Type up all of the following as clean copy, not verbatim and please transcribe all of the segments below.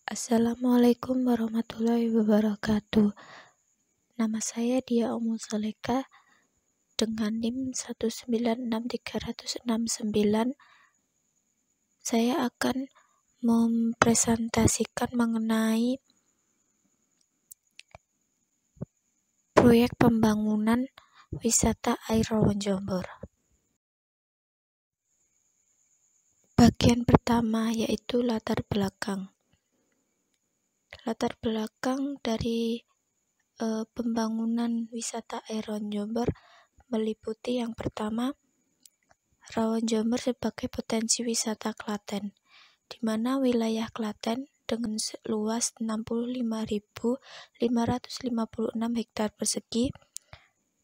Assalamualaikum warahmatullahi wabarakatuh. Nama saya Dia Umul Saleka dengan NIM 1963069. Saya akan mempresentasikan mengenai proyek pembangunan wisata air Rawan Jombor. Bagian pertama yaitu latar belakang. Latar belakang dari pembangunan wisata air Rawan Jombor meliputi yang pertama, Rawan Jombor sebagai potensi wisata Klaten, di mana wilayah Klaten dengan luas 65.556 hektar persegi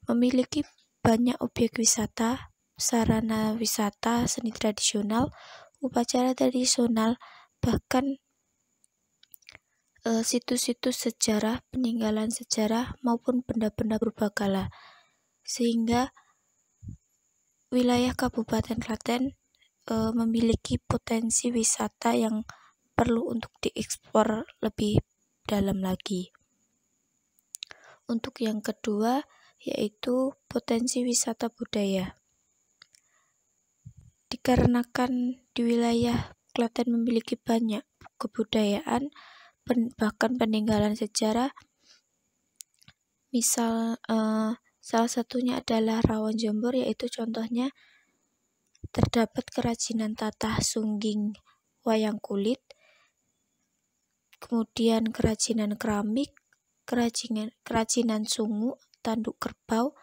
memiliki banyak objek wisata, sarana wisata, seni tradisional, upacara tradisional, bahkan situs-situs sejarah, peninggalan sejarah maupun benda-benda purbakala, sehingga wilayah Kabupaten Klaten memiliki potensi wisata yang perlu untuk diekspor lebih dalam lagi. Untuk yang kedua yaitu potensi wisata budaya. Dikarenakan di wilayah Klaten memiliki banyak kebudayaan, bahkan peninggalan sejarah, misal salah satunya adalah Rawan Jombor, yaitu contohnya terdapat kerajinan tatah sungging wayang kulit, kemudian kerajinan keramik, kerajinan sungu, tanduk kerbau,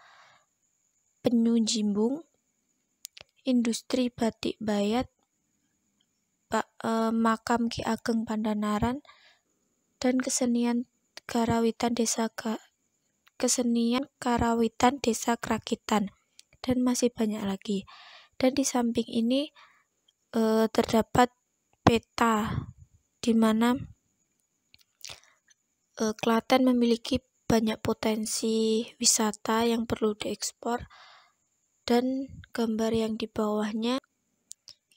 penyu jimbung, industri batik bayat, makam Ki Ageng Pandanaran, dan kesenian karawitan desa Krakitan, dan masih banyak lagi. Dan di samping ini terdapat peta di mana Klaten memiliki banyak potensi wisata yang perlu diekspor, dan gambar yang di bawahnya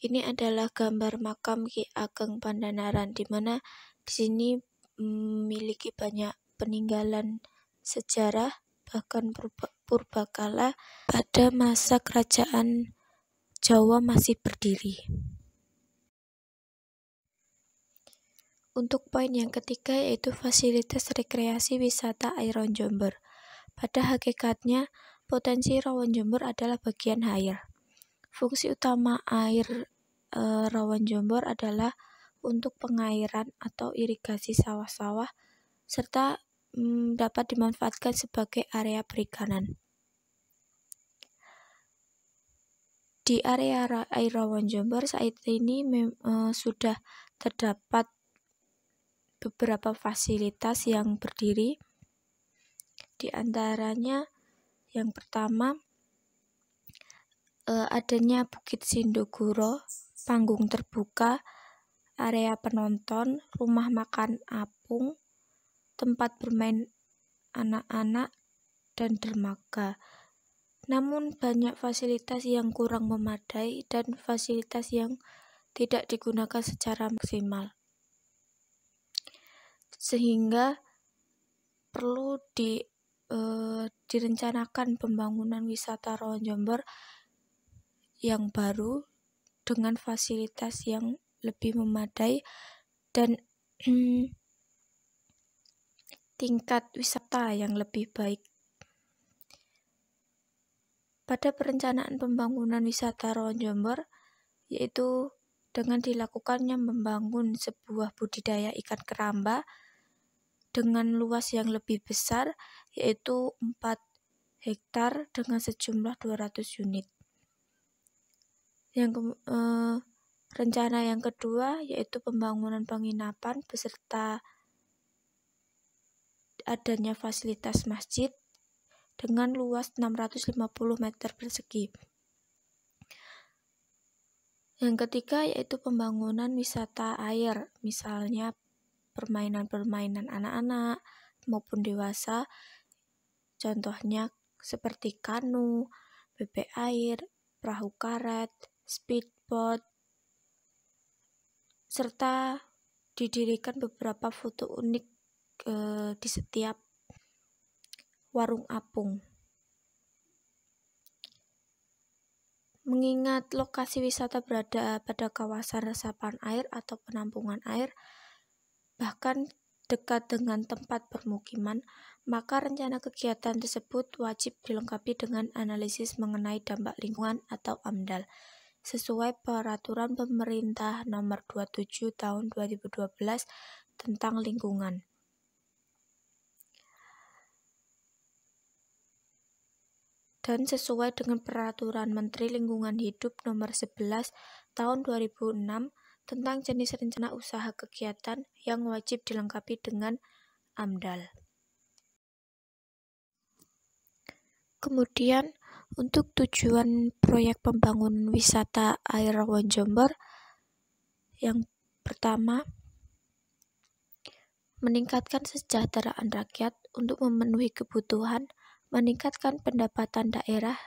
ini adalah gambar makam Ki Ageng Pandanaran, di mana di sini memiliki banyak peninggalan sejarah, bahkan purbakala pada masa kerajaan Jawa masih berdiri. Untuk poin yang ketiga yaitu fasilitas rekreasi wisata air Rawan Jombor. Pada hakikatnya, potensi Rawan Jombor adalah bagian air. Fungsi utama air Rawan Jombor adalah untuk pengairan atau irigasi sawah-sawah, serta dapat dimanfaatkan sebagai area perikanan. Di area air Rawan Jombor saat ini sudah terdapat beberapa fasilitas yang berdiri. Di antaranya yang pertama adanya Bukit Sindoguro, panggung terbuka, area penonton, rumah makan apung, tempat bermain anak-anak, dan dermaga. Namun banyak fasilitas yang kurang memadai dan fasilitas yang tidak digunakan secara maksimal, sehingga perlu direncanakan pembangunan wisata Rawan Jombor yang baru dengan fasilitas yang lebih memadai dan tingkat wisata yang lebih baik. Pada perencanaan pembangunan wisata Rawan Jombor, yaitu dengan dilakukannya membangun sebuah budidaya ikan keramba dengan luas yang lebih besar, yaitu 4 hektar dengan sejumlah 200 unit. Rencana yang kedua yaitu pembangunan penginapan beserta adanya fasilitas masjid dengan luas 650 meter persegi. Yang ketiga yaitu pembangunan wisata air, misalnya permainan-permainan anak-anak maupun dewasa, contohnya seperti kanu, bebek air, perahu karet, speedboat, serta didirikan beberapa foto unik di setiap warung apung. Mengingat lokasi wisata berada pada kawasan resapan air atau penampungan air, bahkan dekat dengan tempat permukiman, maka rencana kegiatan tersebut wajib dilengkapi dengan analisis mengenai dampak lingkungan atau AMDAL, sesuai Peraturan Pemerintah Nomor 27 Tahun 2012 tentang lingkungan. Dan sesuai dengan Peraturan Menteri Lingkungan Hidup Nomor 11 Tahun 2006 tentang jenis rencana usaha kegiatan yang wajib dilengkapi dengan AMDAL. Kemudian, untuk tujuan proyek pembangunan wisata air Rawon-Jombor, yang pertama, meningkatkan kesejahteraan rakyat untuk memenuhi kebutuhan, meningkatkan pendapatan daerah,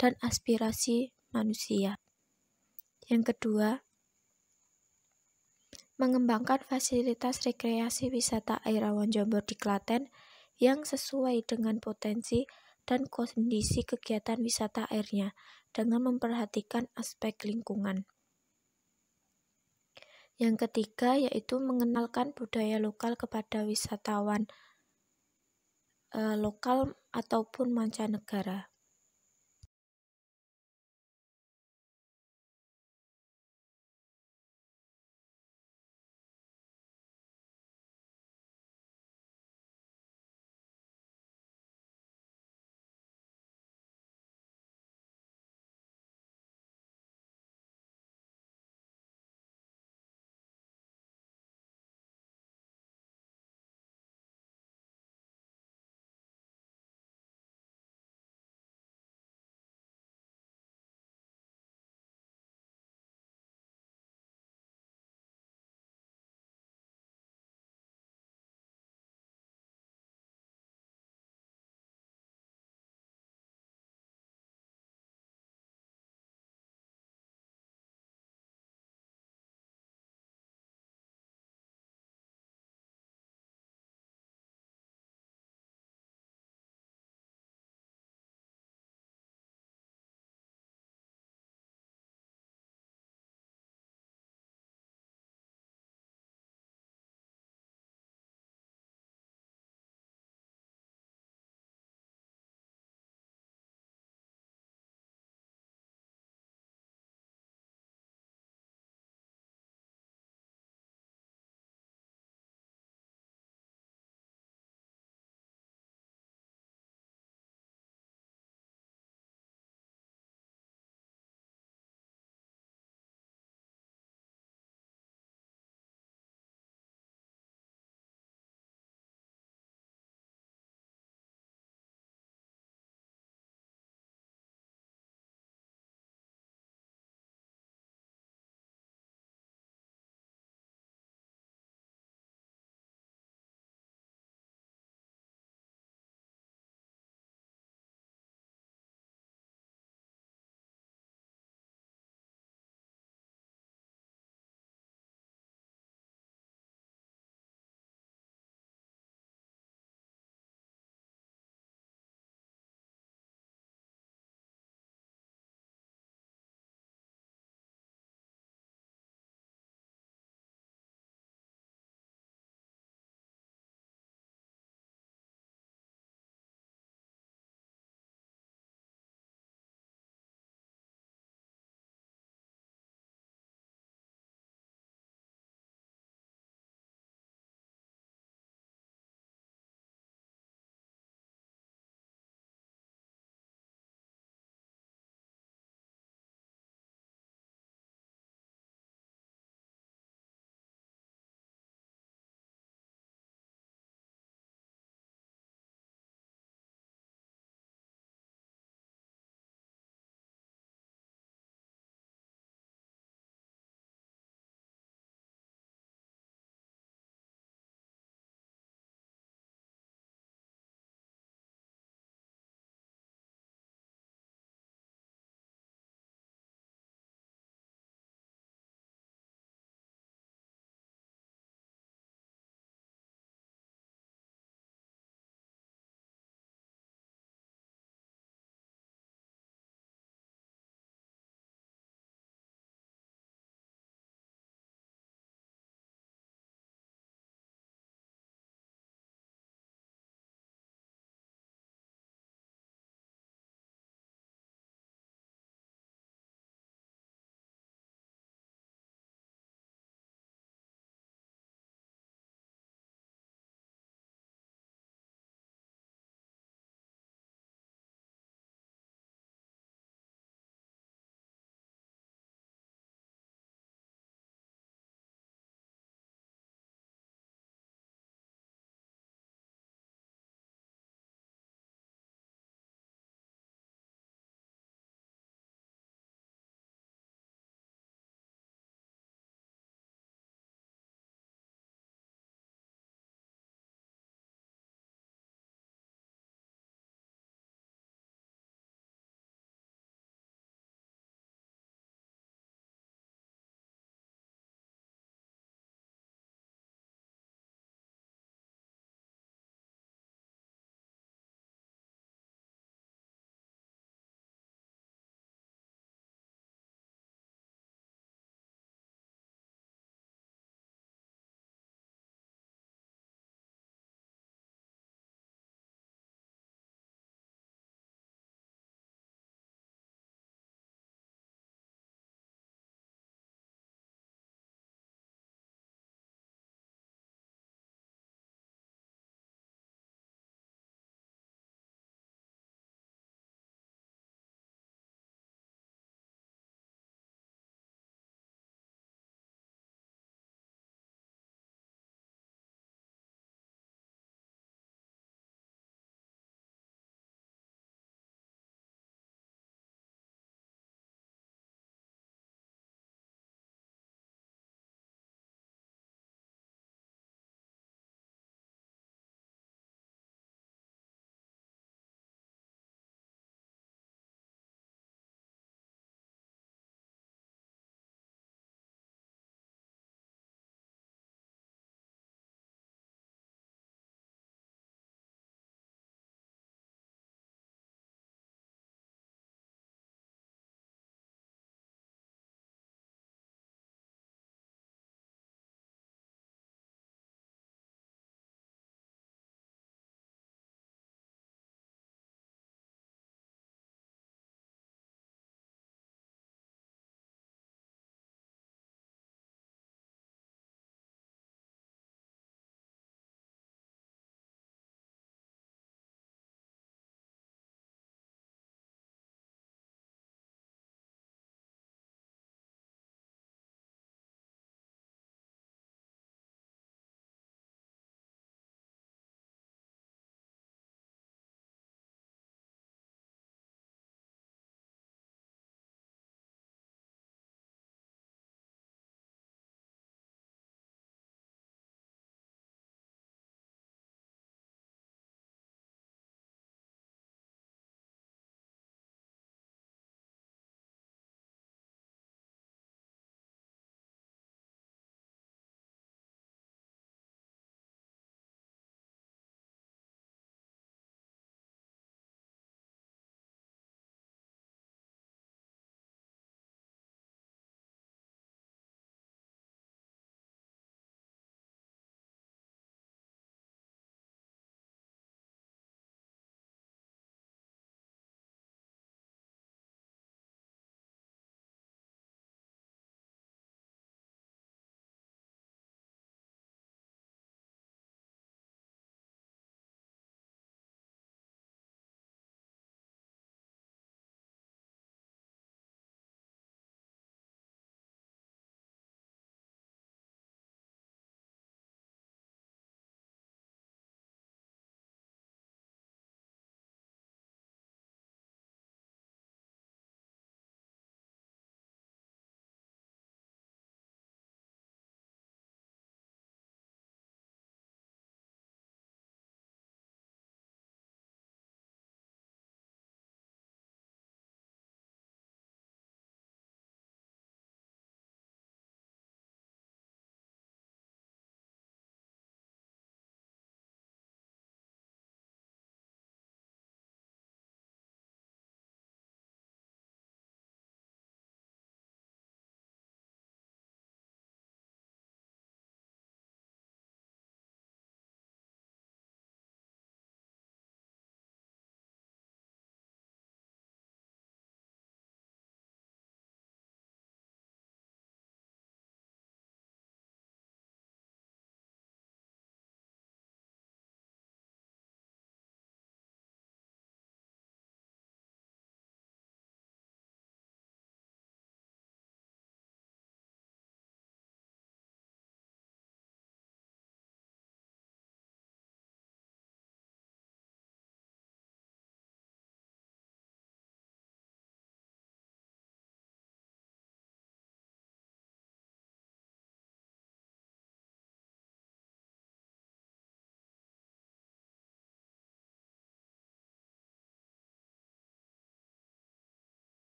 dan aspirasi manusia. Yang kedua, mengembangkan fasilitas rekreasi wisata air Rawon-Jombor di Klaten yang sesuai dengan potensi dan kondisi kegiatan wisata airnya dengan memperhatikan aspek lingkungan. Yang ketiga yaitu mengenalkan budaya lokal kepada wisatawan lokal ataupun mancanegara.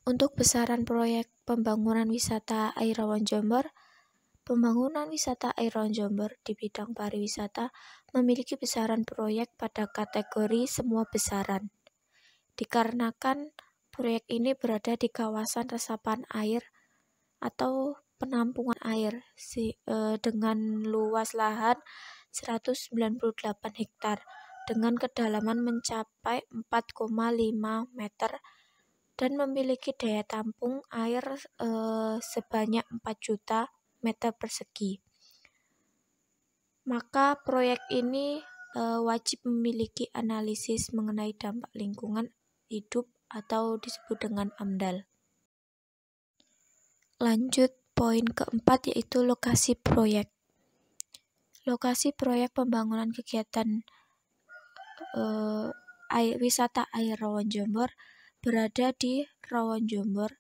Untuk besaran proyek pembangunan wisata air Rawon Jomber, pembangunan wisata air Rawon Jomber di bidang pariwisata memiliki besaran proyek pada kategori semua besaran. Dikarenakan proyek ini berada di kawasan resapan air atau penampungan air dengan luas lahan 198 hektar dengan kedalaman mencapai 4,5 meter dan memiliki daya tampung air sebanyak 4 juta meter persegi. Maka proyek ini wajib memiliki analisis mengenai dampak lingkungan hidup atau disebut dengan AMDAL. Lanjut poin keempat yaitu lokasi proyek. Lokasi proyek pembangunan kegiatan wisata air Rawon Jomber berada di Rawon Jomber,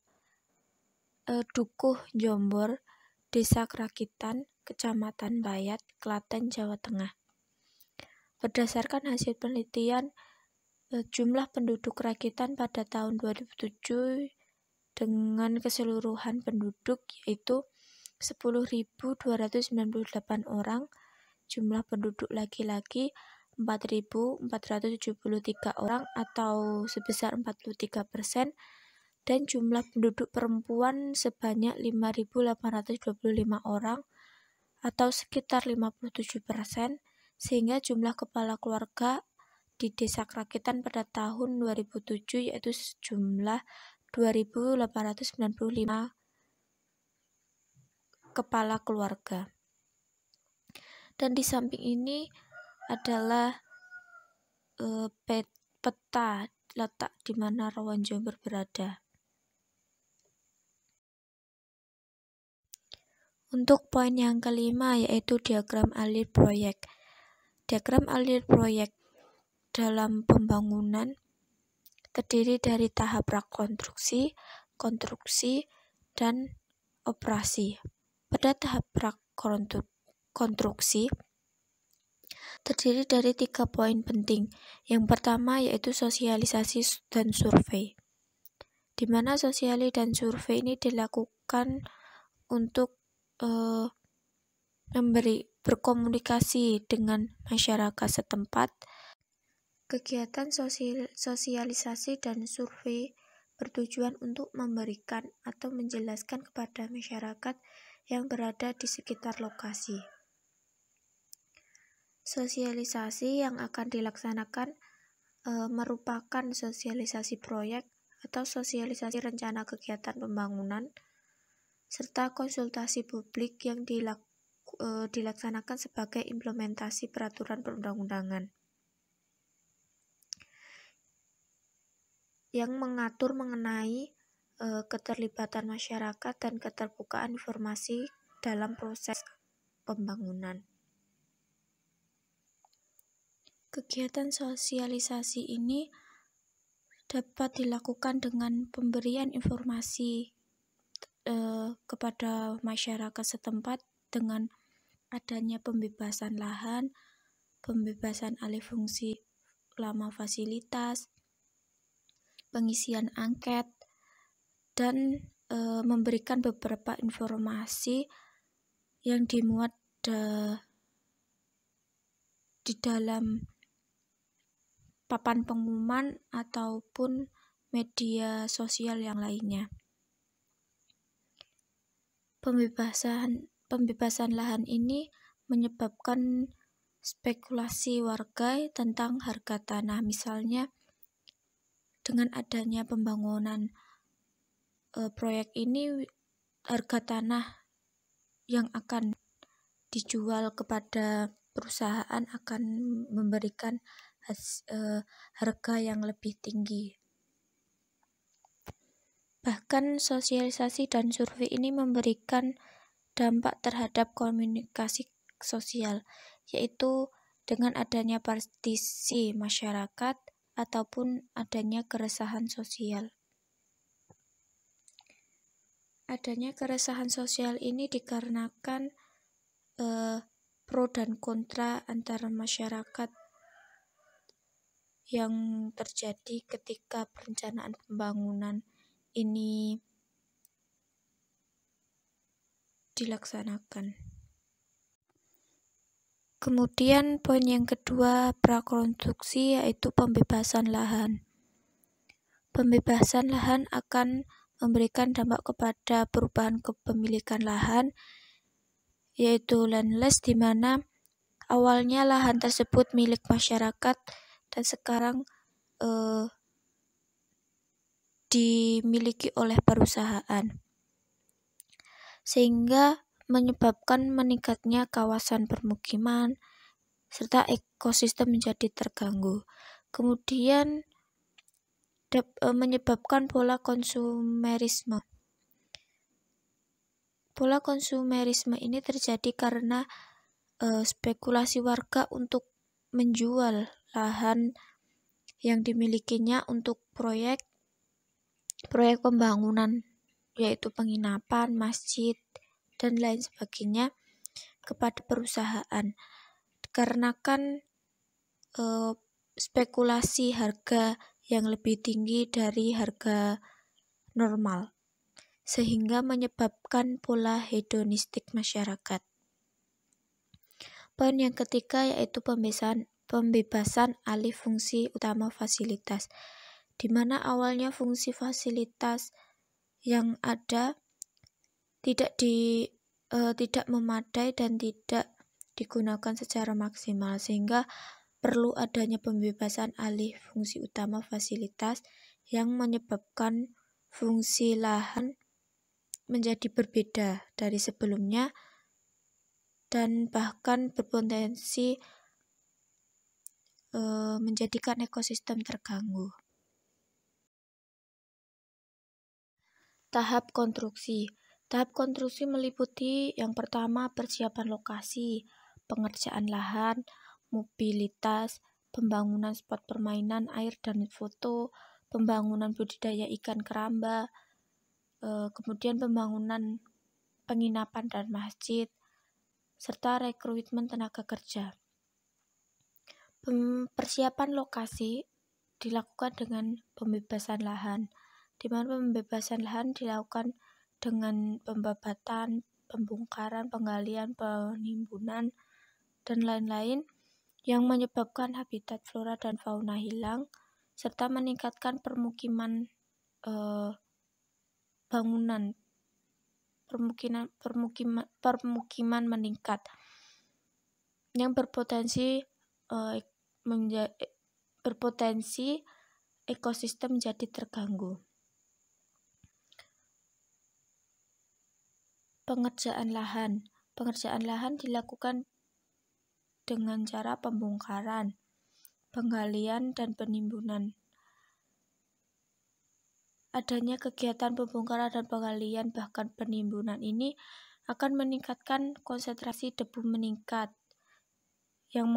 Dukuh Jomber, Desa Krakitan, Kecamatan Bayat, Klaten, Jawa Tengah. Berdasarkan hasil penelitian, jumlah penduduk Krakitan pada tahun 2007 dengan keseluruhan penduduk yaitu 10.298 orang, jumlah penduduk laki-laki 4.473 orang atau sebesar 43%, dan jumlah penduduk perempuan sebanyak 5.825 orang atau sekitar 57%, sehingga jumlah kepala keluarga di Desa Krakitan pada tahun 2007 yaitu sejumlah 2.895 kepala keluarga. Dan di samping ini adalah peta letak di mana Rawon Jomber berada. Untuk poin yang kelima yaitu diagram alir proyek. Diagram alir proyek dalam pembangunan terdiri dari tahap prakonstruksi, konstruksi, dan operasi. Pada tahap prakonstruksi terdiri dari 3 poin penting. Yang pertama yaitu sosialisasi dan survei, di mana sosialisasi dan survei ini dilakukan untuk berkomunikasi dengan masyarakat setempat. Kegiatan sosialisasi dan survei bertujuan untuk memberikan atau menjelaskan kepada masyarakat yang berada di sekitar lokasi. Sosialisasi yang akan dilaksanakan merupakan sosialisasi proyek atau sosialisasi rencana kegiatan pembangunan serta konsultasi publik yang dilaksanakan sebagai implementasi peraturan perundang-undangan yang mengatur mengenai keterlibatan masyarakat dan keterbukaan informasi dalam proses pembangunan. Kegiatan sosialisasi ini dapat dilakukan dengan pemberian informasi kepada masyarakat setempat dengan adanya pembebasan lahan, pembebasan alih fungsi lama fasilitas, pengisian angket, dan memberikan beberapa informasi yang dimuat di dalam papan pengumuman ataupun media sosial yang lainnya. Pembebasan lahan ini menyebabkan spekulasi warga tentang harga tanah. Misalnya dengan adanya pembangunan proyek ini, harga tanah yang akan dijual kepada perusahaan akan memberikan harga yang lebih tinggi. Bahkan sosialisasi dan survei ini memberikan dampak terhadap komunikasi sosial, yaitu dengan adanya partisi masyarakat ataupun adanya keresahan sosial. Adanya keresahan sosial ini dikarenakan pro dan kontra antara masyarakat yang terjadi ketika perencanaan pembangunan ini dilaksanakan. Kemudian poin yang kedua prakonstruksi, yaitu pembebasan lahan. Pembebasan lahan akan memberikan dampak kepada perubahan kepemilikan lahan, yaitu landless, di mana awalnya lahan tersebut milik masyarakat dan sekarang dimiliki oleh perusahaan, sehingga menyebabkan meningkatnya kawasan permukiman serta ekosistem menjadi terganggu. Kemudian menyebabkan pola konsumerisme. Pola konsumerisme ini terjadi karena spekulasi warga untuk menjual lahan yang dimilikinya untuk proyek pembangunan, yaitu penginapan, masjid, dan lain sebagainya kepada perusahaan. Dikarenakan spekulasi harga yang lebih tinggi dari harga normal, sehingga menyebabkan pola hedonistik masyarakat. Poin yang ketiga yaitu pembebasan alih fungsi utama fasilitas, di mana awalnya fungsi fasilitas yang ada tidak memadai dan tidak digunakan secara maksimal, sehingga perlu adanya pembebasan alih fungsi utama fasilitas yang menyebabkan fungsi lahan menjadi berbeda dari sebelumnya dan bahkan berpotensi menjadikan ekosistem terganggu. Tahap konstruksi. Tahap konstruksi meliputi yang pertama persiapan lokasi, pengerjaan lahan, mobilitas, pembangunan spot permainan air dan foto, pembangunan budidaya ikan keramba, kemudian pembangunan penginapan dan masjid, serta rekrutmen tenaga kerja. Persiapan lokasi dilakukan dengan pembebasan lahan, di mana pembebasan lahan dilakukan dengan pembabatan, pembongkaran, penggalian, penimbunan, dan lain-lain yang menyebabkan habitat flora dan fauna hilang, serta meningkatkan permukiman permukiman meningkat yang berpotensi ekosistem menjadi terganggu. Pengerjaan lahan dilakukan dengan cara pembongkaran, penggalian, dan penimbunan. Adanya kegiatan pembongkaran dan penggalian bahkan penimbunan ini akan meningkatkan konsentrasi debu meningkat yang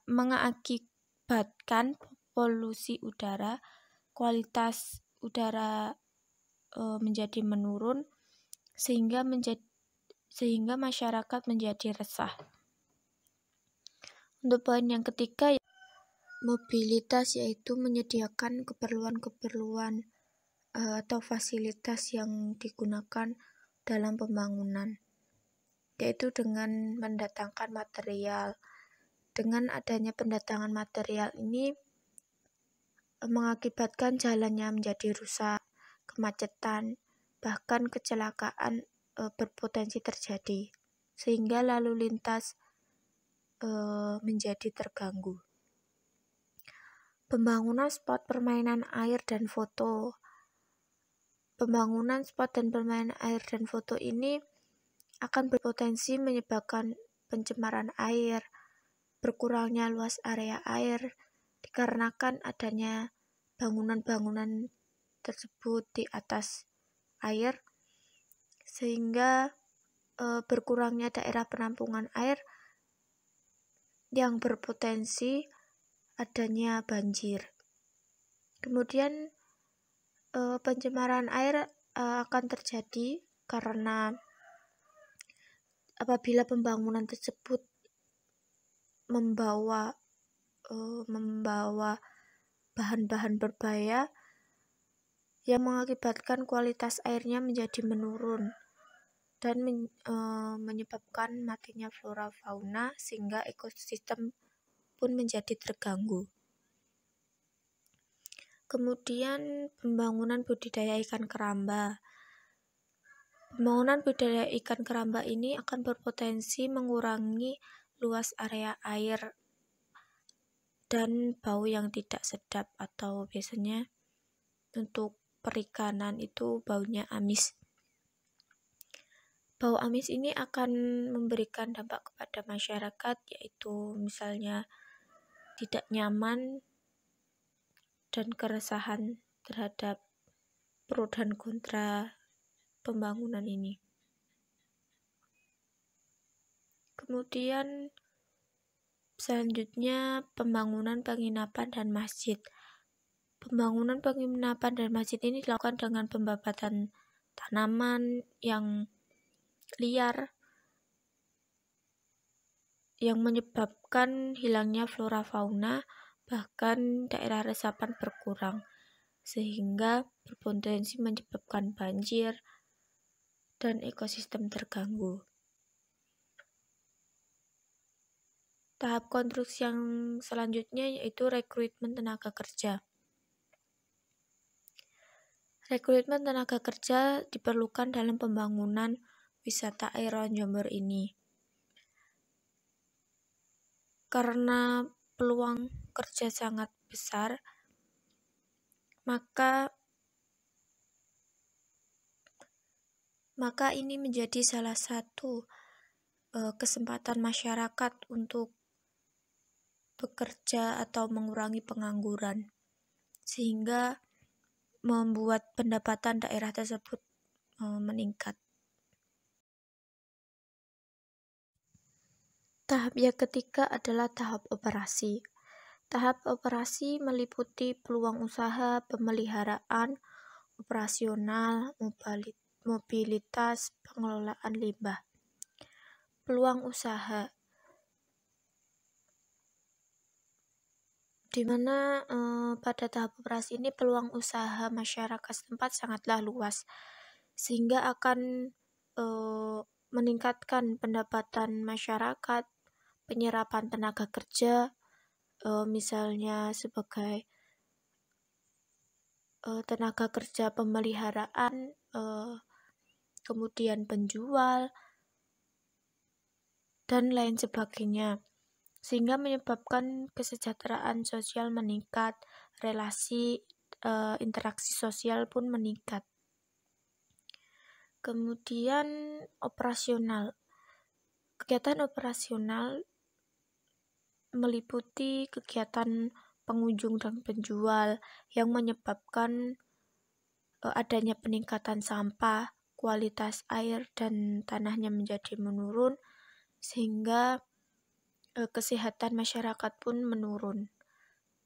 mengakibatkan polusi udara, kualitas udara menjadi menurun, sehingga masyarakat menjadi resah. Untuk poin yang ketiga, mobilitas, yaitu menyediakan keperluan atau fasilitas yang digunakan dalam pembangunan, yaitu dengan mendatangkan material. Dengan adanya pendatangan material ini mengakibatkan jalannya menjadi rusak, kemacetan, bahkan kecelakaan berpotensi terjadi, sehingga lalu lintas menjadi terganggu. Pembangunan spot permainan air dan foto. Pembangunan spot dan permainan air dan foto ini akan berpotensi menyebabkan pencemaran air, berkurangnya luas area air dikarenakan adanya bangunan-bangunan tersebut di atas air, sehingga berkurangnya daerah penampungan air yang berpotensi adanya banjir. Kemudian pencemaran air akan terjadi karena apabila pembangunan tersebut membawa bahan-bahan berbahaya yang mengakibatkan kualitas airnya menjadi menurun dan menyebabkan matinya flora fauna sehingga ekosistem pun menjadi terganggu. Kemudian pembangunan budidaya ikan keramba. Pembangunan budidaya ikan keramba ini akan berpotensi mengurangi luas area air dan bau yang tidak sedap, atau biasanya untuk perikanan itu baunya amis. Bau amis ini akan memberikan dampak kepada masyarakat, yaitu misalnya tidak nyaman dan keresahan terhadap pro dan kontra pembangunan ini. Kemudian selanjutnya pembangunan penginapan dan masjid. Pembangunan penginapan dan masjid ini dilakukan dengan pembabatan tanaman yang liar yang menyebabkan hilangnya flora fauna, bahkan daerah resapan berkurang, sehingga berpotensi menyebabkan banjir dan ekosistem terganggu. Tahap konstruksi yang selanjutnya yaitu rekrutmen tenaga kerja. Rekrutmen tenaga kerja diperlukan dalam pembangunan wisata Aeroan Jember ini. Karena peluang kerja sangat besar, maka ini menjadi salah satu kesempatan masyarakat untuk bekerja atau mengurangi pengangguran, sehingga membuat pendapatan daerah tersebut meningkat. Tahap yang ketiga adalah tahap operasi. Tahap operasi meliputi peluang usaha, pemeliharaan, operasional, mobilitas, pengelolaan limbah. Peluang usaha, di mana pada tahap operasi ini peluang usaha masyarakat setempat sangatlah luas, sehingga akan meningkatkan pendapatan masyarakat, penyerapan tenaga kerja, misalnya sebagai tenaga kerja pemeliharaan, kemudian penjual, dan lain sebagainya, sehingga menyebabkan kesejahteraan sosial meningkat, relasi interaksi sosial pun meningkat. Kemudian operasional. Kegiatan operasional meliputi kegiatan pengunjung dan penjual yang menyebabkan adanya peningkatan sampah, kualitas air dan tanahnya menjadi menurun, sehingga kesehatan masyarakat pun menurun.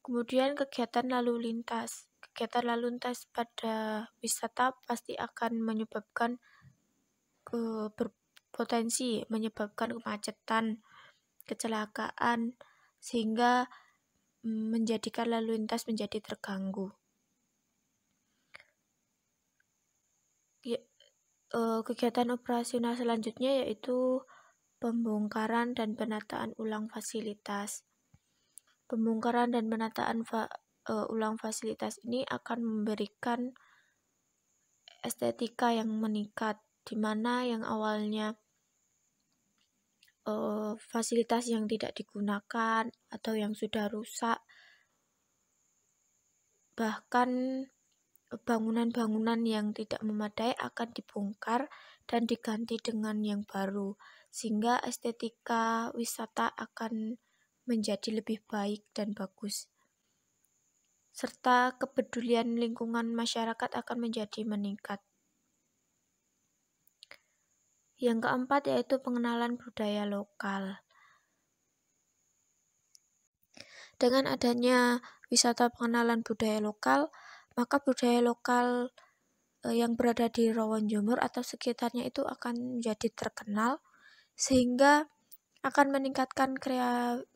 Kemudian kegiatan lalu lintas. Kegiatan lalu lintas pada wisata pasti akan menyebabkan berpotensi menyebabkan kemacetan, kecelakaan, sehingga menjadikan lalu lintas menjadi terganggu. Kegiatan operasional selanjutnya yaitu pembongkaran dan penataan ulang fasilitas. Pembongkaran dan penataan ulang fasilitas ini akan memberikan estetika yang meningkat, di mana yang awalnya fasilitas yang tidak digunakan atau yang sudah rusak, bahkan bangunan-bangunan yang tidak memadai akan dibongkar dan diganti dengan yang baru, sehingga estetika wisata akan menjadi lebih baik dan bagus, serta kepedulian lingkungan masyarakat akan menjadi meningkat. Yang keempat yaitu pengenalan budaya lokal. Dengan adanya wisata pengenalan budaya lokal, maka budaya lokal yang berada di Rawon Jember atau sekitarnya itu akan menjadi terkenal, sehingga akan meningkatkan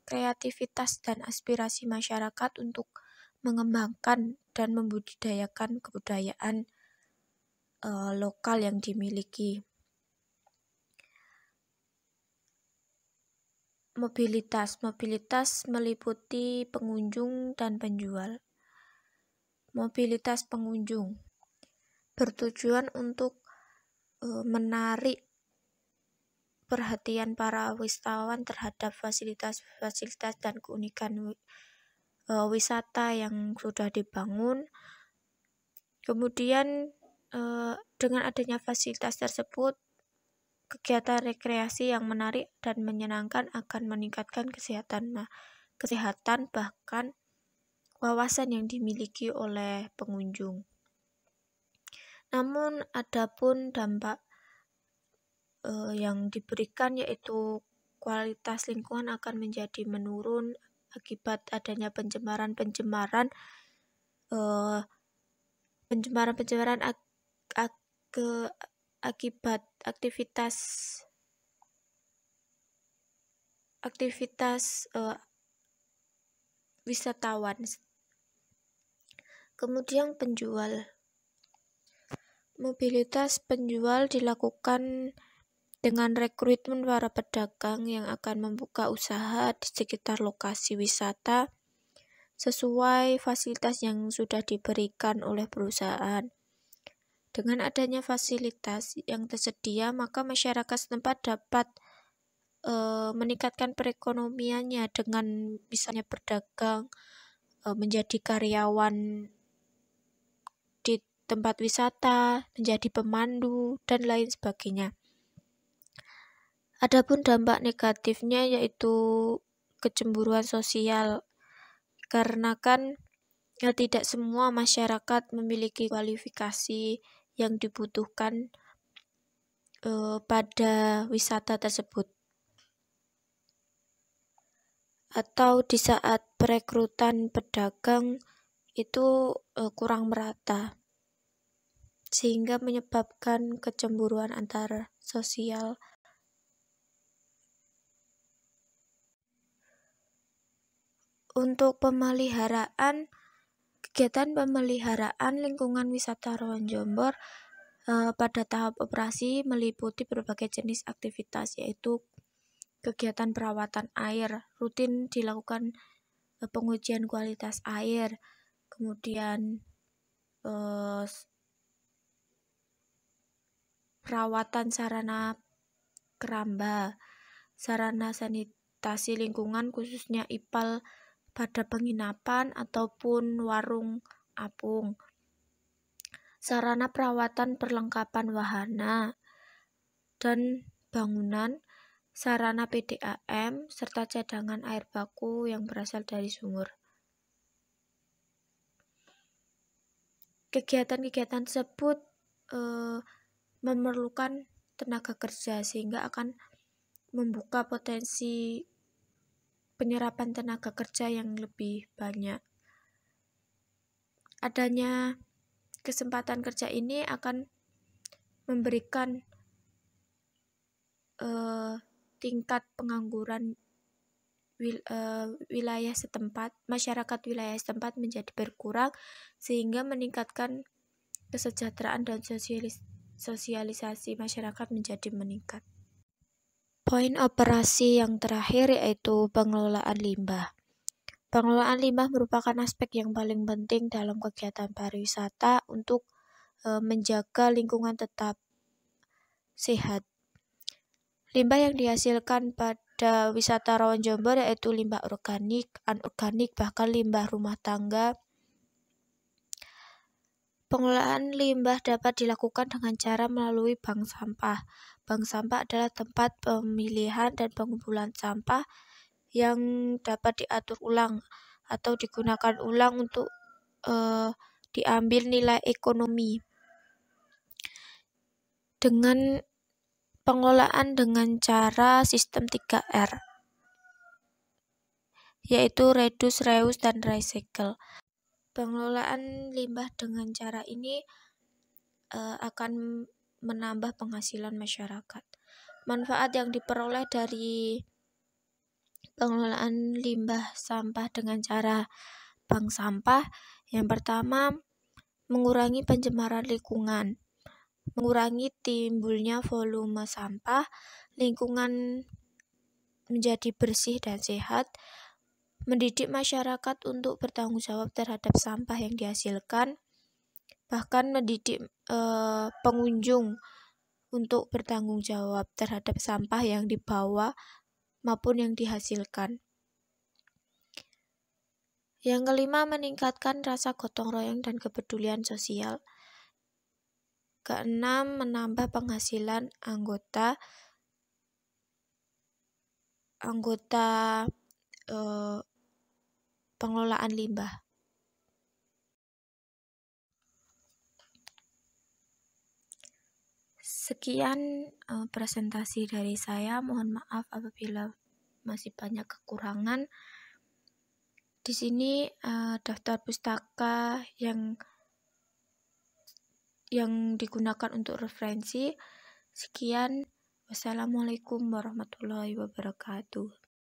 kreativitas dan aspirasi masyarakat untuk mengembangkan dan membudidayakan kebudayaan lokal yang dimiliki. Mobilitas meliputi pengunjung dan penjual. Mobilitas pengunjung bertujuan untuk menarik perhatian para wisatawan terhadap fasilitas dan keunikan wisata yang sudah dibangun. Kemudian dengan adanya fasilitas tersebut, kegiatan rekreasi yang menarik dan menyenangkan akan meningkatkan kesehatan bahkan wawasan yang dimiliki oleh pengunjung. Namun adapun dampak yang diberikan yaitu kualitas lingkungan akan menjadi menurun akibat adanya pencemaran akibat aktivitas wisatawan. Kemudian penjual. Mobilitas penjual dilakukan dengan rekrutmen para pedagang yang akan membuka usaha di sekitar lokasi wisata sesuai fasilitas yang sudah diberikan oleh perusahaan. Dengan adanya fasilitas yang tersedia, maka masyarakat setempat dapat meningkatkan perekonomiannya dengan misalnya berdagang, menjadi karyawan di tempat wisata, menjadi pemandu, dan lain sebagainya. Adapun dampak negatifnya yaitu kecemburuan sosial, karena kan tidak semua masyarakat memiliki kualifikasi yang dibutuhkan pada wisata tersebut. Atau di saat perekrutan pedagang itu kurang merata, sehingga menyebabkan kecemburuan antar sosial. Untuk kegiatan pemeliharaan lingkungan wisata Rawan Jombor pada tahap operasi meliputi berbagai jenis aktivitas, yaitu kegiatan perawatan air, rutin dilakukan pengujian kualitas air, kemudian perawatan sarana keramba, sarana sanitasi lingkungan khususnya IPAL pada penginapan ataupun warung apung, sarana perawatan perlengkapan wahana dan bangunan, sarana PDAM, serta cadangan air baku yang berasal dari sumur. Kegiatan-kegiatan tersebut memerlukan tenaga kerja sehingga akan membuka potensi penyerapan tenaga kerja yang lebih banyak. Adanya kesempatan kerja ini akan memberikan tingkat pengangguran masyarakat wilayah setempat menjadi berkurang, sehingga meningkatkan kesejahteraan dan sosialisasi masyarakat menjadi meningkat. Poin operasi yang terakhir yaitu pengelolaan limbah. Pengelolaan limbah merupakan aspek yang paling penting dalam kegiatan pariwisata untuk menjaga lingkungan tetap sehat. Limbah yang dihasilkan pada wisata Rawan Jombor yaitu limbah organik, anorganik, bahkan limbah rumah tangga. Pengelolaan limbah dapat dilakukan dengan cara melalui bank sampah. Bank sampah adalah tempat pemilihan dan pengumpulan sampah yang dapat diatur ulang atau digunakan ulang untuk diambil nilai ekonomi. Dengan pengelolaan dengan cara sistem 3R, yaitu reduce, reuse, dan recycle. Pengelolaan limbah dengan cara ini akan menambah penghasilan masyarakat. Manfaat yang diperoleh dari pengelolaan limbah sampah dengan cara bank sampah Yang pertama, mengurangi pencemaran lingkungan, mengurangi timbulnya volume sampah, lingkungan menjadi bersih dan sehat, mendidik masyarakat untuk bertanggung jawab terhadap sampah yang dihasilkan, bahkan mendidik pengunjung untuk bertanggung jawab terhadap sampah yang dibawa maupun yang dihasilkan. Yang kelima, meningkatkan rasa gotong royong dan kepedulian sosial. Keenam, menambah penghasilan anggota pengelolaan limbah. Sekian presentasi dari saya. Mohon maaf apabila masih banyak kekurangan. Di sini daftar pustaka yang digunakan untuk referensi. Sekian. Wassalamualaikum warahmatullahi wabarakatuh.